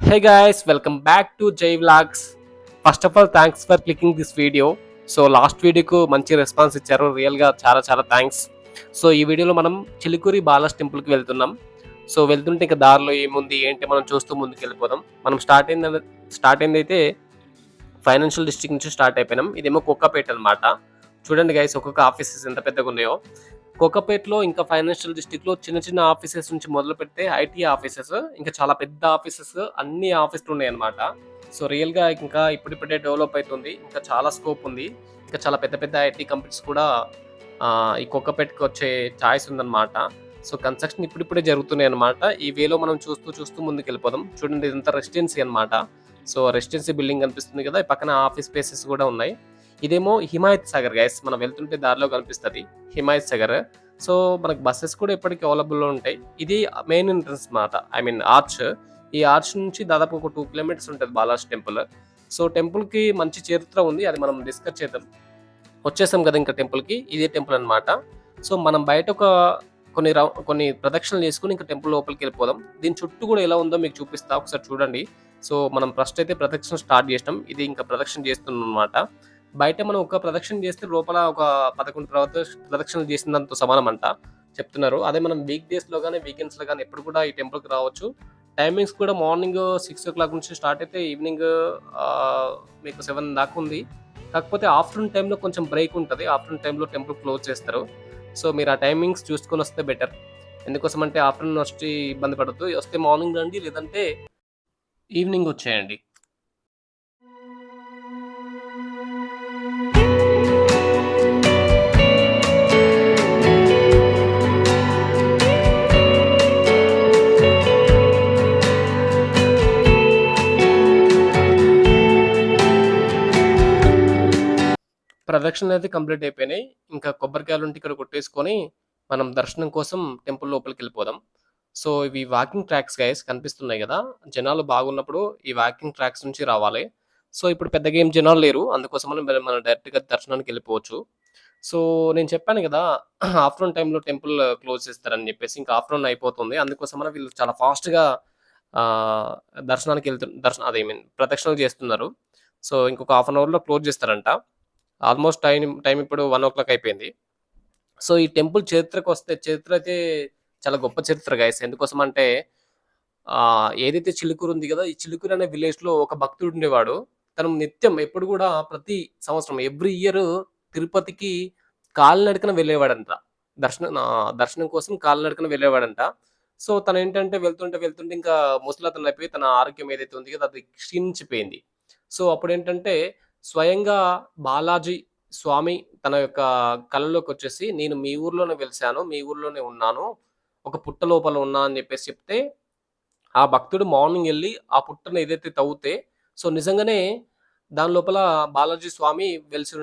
Hey guys, welcome back to Jay Vlogs. First of all, thanks for clicking this video. So last వీడియోకు మంచి response ఇచ్చారు, రియల్గా చాలా చాలా థ్యాంక్స్. సో ఈ వీడియోలో మనం చిలుకూరి బాలాస్ టెంపుల్కి వెళ్తున్నాం. సో వెళ్తుంటే ఇంకా దారిలో ఏముంది ఏంటి మనం చూస్తూ ముందుకు వెళ్ళిపోదాం. మనం స్టార్ట్ అయిందైతే ఫైనాన్షియల్ డిస్ట్రిక్ట్ నుంచి స్టార్ట్ అయిపోయినాం. ఇదేమో కుక్కపేట అనమాట. చూడండి గైస్, ఒక్కొక్క ఆఫీసెస్ ఎంత పెద్దగా ఉన్నాయో. కోకపేటలో ఇంకా ఫైనాన్షియల్ డిస్ట్రిక్ట్లో చిన్న చిన్న ఆఫీసెస్ నుంచి మొదలు పెడితే ఐటీ ఆఫీసెస్, ఇంకా చాలా పెద్ద ఆఫీసెస్, అన్ని ఆఫీసులు ఉన్నాయి అనమాట. సో రియల్గా ఇంకా ఇప్పుడిప్పుడే డెవలప్ అవుతుంది, ఇంకా చాలా స్కోప్ ఉంది. ఇంకా చాలా పెద్ద పెద్ద ఐటీ కంపెనీస్ కూడా ఈ కోకపేటకి వచ్చే ఛాయిస్ ఉందన్నమాట. సో కన్స్ట్రక్షన్ ఇప్పుడిప్పుడే జరుగుతున్నాయి అనమాట. ఈ వేలో మనం చూస్తూ చూస్తూ ముందుకు వెళ్ళిపోదాం. చూడండి, ఇదంతా రెసిడెన్సీ అనమాట. సో రెసిడెన్సీ బిల్డింగ్ కనిపిస్తుంది కదా, ఈ పక్కన ఆఫీస్ స్పేసెస్ కూడా ఉన్నాయి. ఇదేమో హిమాయత్ సాగర్ గైస్, మనం వెళ్తుంటే దారిలో కనిపిస్తుంది హిమాయత్ సాగర్. సో మనకు బస్సెస్ కూడా ఇప్పటికీ అవైలబుల్లో ఉంటాయి. ఇది మెయిన్ ఎంట్రన్స్ అనమాట, ఐ మీన్ ఆర్చ్. ఈ ఆర్చ్ నుంచి దాదాపు ఒక 2 కిలోమీటర్స్ ఉంటుంది బాలాజీ టెంపుల్. సో టెంపుల్కి మంచి చరిత్ర ఉంది, అది మనం డిస్కస్ చేద్దాం. వచ్చేసాం కదా ఇంకా టెంపుల్కి. ఇదే టెంపుల్ అనమాట. సో మనం బయట ఒక కొన్ని ప్రదక్షిణలు చేసుకుని ఇంకా టెంపుల్ లోపలికి వెళ్ళిపోదాం. దీని చుట్టూ కూడా ఎలా ఉందో మీకు చూపిస్తా, ఒకసారి చూడండి. సో మనం ఫస్ట్ అయితే ప్రదక్షిణ స్టార్ట్ చేసినాం, ఇది ఇంకా ప్రదక్షిణ చేస్తున్నాం అనమాట. బయట మనం ఒక ప్రదక్షిణ చేస్తే లోపల ఒక 11 ప్రదక్షిణలు చేసినంత సమానం అంట చెప్తున్నారు. అదే మనం వీక్ డేస్లో కానీ వీకెండ్స్లో కానీ ఎప్పుడు కూడా ఈ టెంపుల్కి రావచ్చు. టైమింగ్స్ కూడా మార్నింగ్ 6 o'clock నుంచి స్టార్ట్ అయితే ఈవినింగ్ మీకు 7 దాకా ఉంది. కాకపోతే ఆఫ్టర్నూన్ టైంలో కొంచెం బ్రేక్ ఉంటుంది, ఆఫ్టర్నూన్ టైంలో టెంపుల్ క్లోజ్ చేస్తారు. సో మీరు ఆ టైమింగ్స్ చూసుకొని వస్తే బెటర్. ఎందుకోసం అంటే ఆఫ్టర్నూన్ వచ్చి ఇబ్బంది పడద్దు, వస్తే మార్నింగ్ రండి, లేదంటే ఈవినింగ్ వచ్చేయండి. ప్రదక్షిణలు అయితే కంప్లీట్ అయిపోయినాయి. ఇంకా కొబ్బరికాయలు ఉంటే ఇక్కడ కొట్టేసుకొని మనం దర్శనం కోసం టెంపుల్ లోపలికి వెళ్ళిపోదాం. సో ఇవి వాకింగ్ ట్రాక్స్ గైస్, కనిపిస్తున్నాయి కదా. జనాలు బాగున్నప్పుడు ఈ వాకింగ్ ట్రాక్స్ నుంచి రావాలి. సో ఇప్పుడు పెద్దగా ఏం జనాలు లేరు, అందుకోసం మనం డైరెక్ట్గా దర్శనానికి వెళ్ళిపోవచ్చు. సో నేను చెప్పాను కదా, ఆఫ్టర్నూన్ టైంలో టెంపుల్ క్లోజ్ చేస్తారని చెప్పేసి. ఇంకా ఆఫ్టర్నూన్ అయిపోతుంది, అందుకోసం వీళ్ళు చాలా ఫాస్ట్గా దర్శనానికి అదే మీన్ ప్రదక్షిణలు చేస్తున్నారు. సో ఇంకొక హాఫ్ అన్ అవర్లో క్లోజ్ చేస్తారంట. ఆల్మోస్ట్ టైం ఇప్పుడు 1 o'clock అయిపోయింది. సో ఈ టెంపుల్ చరిత్రకు వస్తే, చరిత్ర అయితే చాలా గొప్ప చరిత్ర గైస్. ఎందుకోసం అంటే ఏదైతే చిలుకూరు ఉంది కదా, ఈ చిలుకూరు అనే విలేజ్లో ఒక భక్తుడు ఉండేవాడు. తను నిత్యం ఎప్పుడు కూడా ప్రతి సంవత్సరం ఎవ్రీ ఇయర్ తిరుపతికి కాలినడకన వెళ్ళేవాడంట. దర్శనం కోసం కాలినడకన వెళ్ళేవాడంట. సో తను ఏంటంటే వెళ్తుంటే ఇంకా ముసలతను అయిపోయి తన ఆరోగ్యం ఏదైతే ఉంది కదా, అది క్షీణించిపోయింది. సో అప్పుడేంటంటే స్వయంగా బాలాజీ స్వామి తన యొక్క కలలోకొచ్చేసి, "నేను మీ ఊర్లోనే వెలిసాను, మీ ఊర్లోనే ఉన్నాను, ఒక పుట్ట లోపల ఉన్నా" అని చెప్పేసి చెప్తే, ఆ భక్తుడు మార్నింగ్ ఎళ్లి ఆ పుట్టను ఏదైతే తవ్వితే, సో నిజంగానే దాని లోపల బాలాజీ స్వామి వెలిసి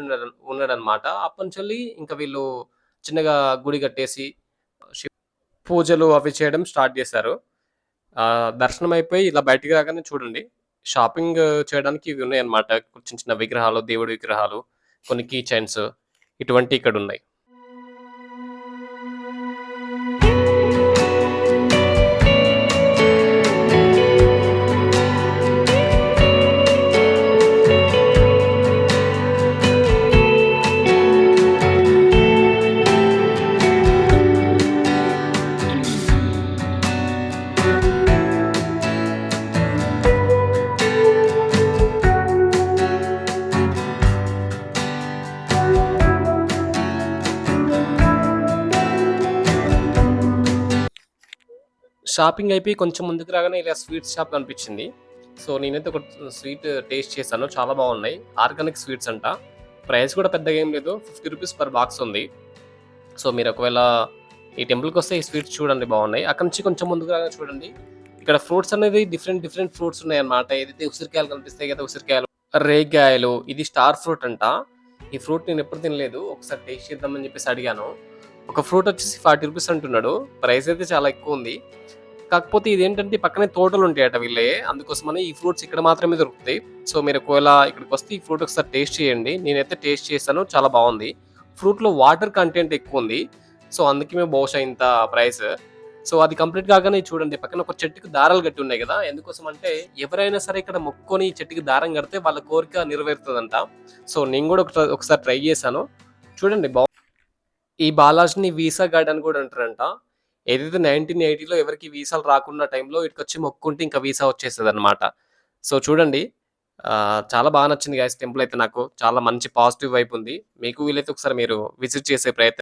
ఉన్నాడనమాట. అప్పటినుంచెల్లి ఇంకా వీళ్ళు చిన్నగా గుడి కట్టేసి పూజలు అవి చేయడం స్టార్ట్ చేశారు. దర్శనం అయిపోయి ఇలా బయటికి రాగానే చూడండి, షాపింగ్ చేయడానికి ఇవి ఉన్నాయన్నమాట. చిన్న చిన్న విగ్రహాలు, దేవుడి విగ్రహాలు, కొన్ని కీ చైన్స్ ఇటువంటివి ఇక్కడున్నాయి. షాపింగ్ అయిపోయి కొంచెం ముందుకు రాగానే ఇలా స్వీట్స్ షాప్ కనిపించింది. సో నేనైతే ఒక స్వీట్ టేస్ట్ చేశాను, చాలా బాగున్నాయి. ఆర్గానిక్ స్వీట్స్ అంట. ప్రైస్ కూడా పెద్దగా ఏం లేదు, 50 రూపీస్ పర్ బాక్స్ ఉంది. సో మీరు ఒకవేళ ఈ టెంపుల్కి వస్తే ఈ స్వీట్స్ చూడండి, బాగున్నాయి. అక్కడ నుంచి కొంచెం ముందుకు రాగానే చూడండి, ఇక్కడ ఫ్రూట్స్ అనేది డిఫరెంట్ ఫ్రూట్స్ ఉన్నాయి అన్నమాట. ఏదైతే ఉసిరికాయలు కనిపిస్తాయి కదా, ఉసిరికాయలు, రేగాయలు, ఇది స్టార్ ఫ్రూట్ అంట. ఈ ఫ్రూట్ నేను ఎప్పుడు తినలేదు, ఒకసారి టేస్ట్ చేద్దామని చెప్పేసి అడిగాను. ఒక ఫ్రూట్ వచ్చేసి 40 రూపీస్ అంటున్నాడు. ప్రైస్ అయితే చాలా ఎక్కువ ఉంది. కాకపోతే ఇదేంటంటే పక్కనే తోటలు ఉంటాయట వీళ్ళే, అందుకోసమని ఈ ఫ్రూట్స్ ఇక్కడ మాత్రమే దొరుకుతాయి. సో మీరు ఒకవేళ ఇక్కడికి వస్తే ఈ ఫ్రూట్ ఒకసారి టేస్ట్ చేయండి. నేనైతే టేస్ట్ చేశాను, చాలా బాగుంది. ఫ్రూట్లో వాటర్ కంటెంట్ ఎక్కువ ఉంది, సో అందుకే బహుశా ఇంత ప్రైస్. సో అది కంప్లీట్ కాగానే చూడండి పక్కన ఒక చెట్టుకి దారాలు కట్టి ఉన్నాయి కదా! ఎందుకోసం అంటే ఎవరైనా సరే ఇక్కడ మొక్కుకొని ఈ చెట్టుకి దారం కడితే వాళ్ళ కోరిక నెరవేరుతదంట. సో నేను కూడా ఒకసారి ట్రై చేశాను. చూడండి ఈ బాలాజ్‌ని వీసా గార్డ్ అని కూడా అంటారంట. ఏదైతే 1980లో ఎవరికీ వీసాలు రాకున్న టైంలో ఇక్కడికొచ్చి మొక్కుకుంటే ఇంకా వీసా వచ్చేస్తదన్నమాట. సో చూడండి చాలా నచ్చింది గైస్ టెంపుల్ అయితే నాకు. చాలా మంచి పాజిటివ్ వైబ్ ఉంది. మీకు వీలైతే ఒకసారి మీరు విజిట్ చేసే ప్రయత్నం